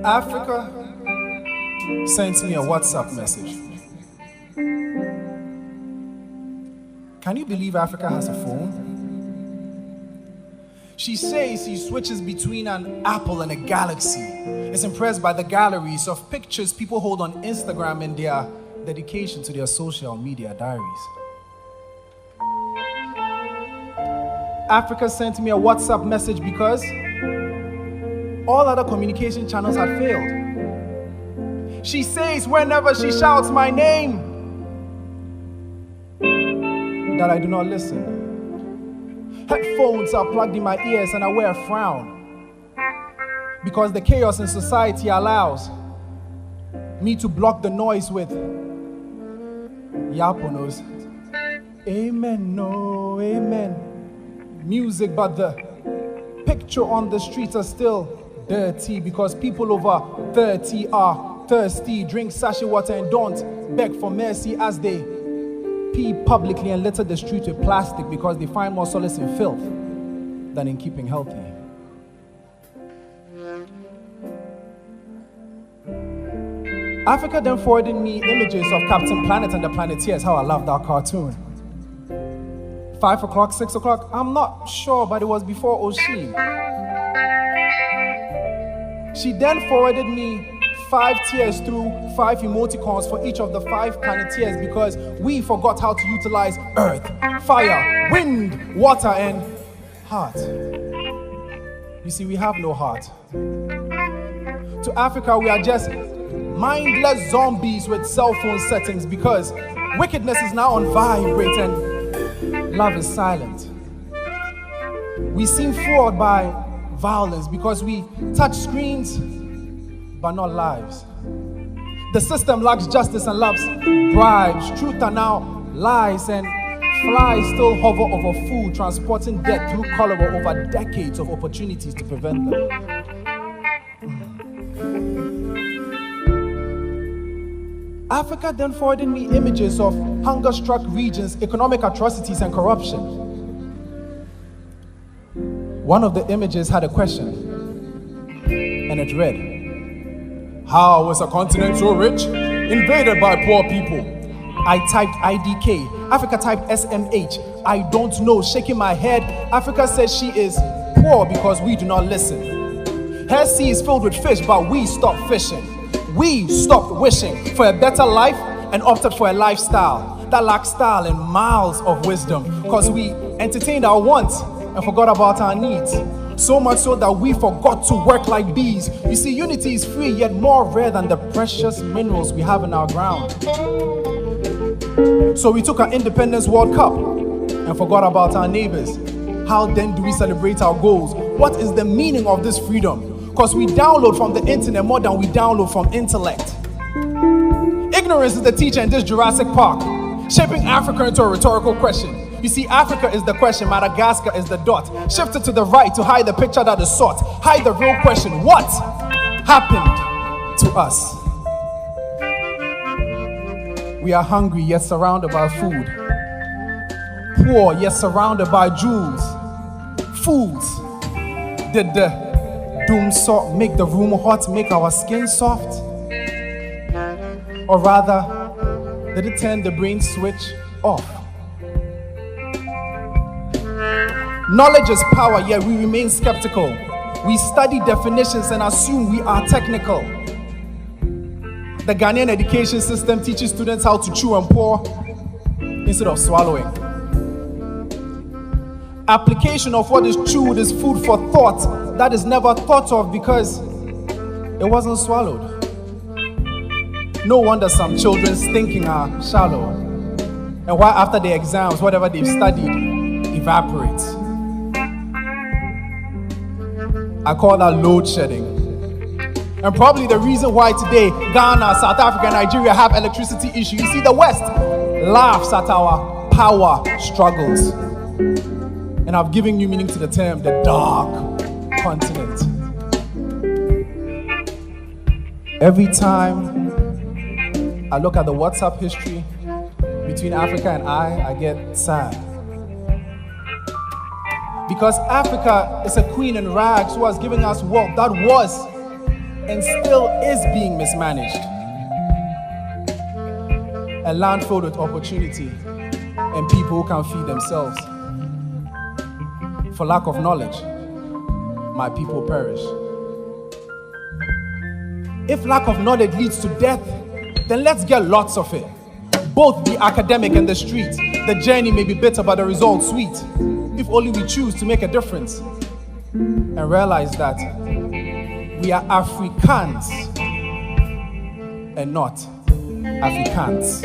Africa sent me a WhatsApp message. Can you believe Africa has a phone? She says she switches between an Apple and a Galaxy. Is impressed by the galleries of pictures people hold on Instagram and their dedication to their social media diaries. Africa sent me a WhatsApp message because all other communication channels had failed. She says whenever she shouts my name, that I do not listen. Headphones are plugged in my ears and I wear a frown because the chaos in society allows me to block the noise with Yaponos. Amen, no, amen. Music, but the picture on the streets are still dirty because people over 30 are thirsty, drink sachet water and don't beg for mercy as they pee publicly and litter the street with plastic because they find more solace in filth than in keeping healthy. Africa then forwarded me images of Captain Planet and the Planeteers. How I love that cartoon. 5 o'clock, 6 o'clock, I'm not sure, but it was before Oshin. She then forwarded me 5 tears through 5 emoticons for each of the 5 planeteers because we forgot how to utilize earth, fire, wind, water, and heart. You see, we have no heart. To Africa, we are just mindless zombies with cell phone settings because wickedness is now on vibrate and love is silent. We seem flawed by violence because we touch screens but not lives. The system lacks justice and loves bribes. Truth are now lies and flies still hover over food, transporting death through cholera over decades of opportunities to prevent them. Africa then forwarded me images of hunger-struck regions, economic atrocities, and corruption. One of the images had a question, and it read, "How is a continent so rich, invaded by poor people?" I typed IDK. Africa typed SMH. I don't know, shaking my head. Africa says she is poor because we do not listen. Her sea is filled with fish, but we stopped fishing. We stopped wishing for a better life and opted for a lifestyle that lacks style and miles of wisdom because we entertained our wants and forgot about our needs. So much so that we forgot to work like bees. You see, unity is free, yet more rare than the precious minerals we have in our ground. So we took our Independence World Cup and forgot about our neighbors. How then do we celebrate our goals? What is the meaning of this freedom? Because we download from the internet more than we download from intellect. Ignorance is the teacher in this Jurassic Park, shaping Africa into a rhetorical question. You see, Africa is the question, Madagascar is the dot. Shift it to the right to hide the picture that is sought. Hide the real question, what happened to us? We are hungry, yet surrounded by food. Poor, yet surrounded by jewels. Fools. Did the doom salt make the room hot, make our skin soft? Or rather, did it turn the brain switch off? Knowledge is power, yet we remain skeptical. We study definitions and assume we are technical. The Ghanaian education system teaches students how to chew and pour instead of swallowing. Application of what is chewed is food for thought that is never thought of because it wasn't swallowed. No wonder some children's thinking are shallow. And why after the exams, whatever they've studied evaporates. I call that load shedding. And probably the reason why today Ghana, South Africa, and Nigeria have electricity issues. You see, the West laughs at our power struggles. And I've given new meaning to the term, the dark continent. Every time I look at the WhatsApp history between Africa and I get sad. Because Africa is a queen in rags who has given us wealth that was and still is being mismanaged. A land filled with opportunity and people who can feed themselves. For lack of knowledge, my people perish. If lack of knowledge leads to death, then let's get lots of it. Both the academic and the street. The journey may be bitter, but the result sweet. If only we choose to make a difference and realize that we are Africans and not Afrikaans.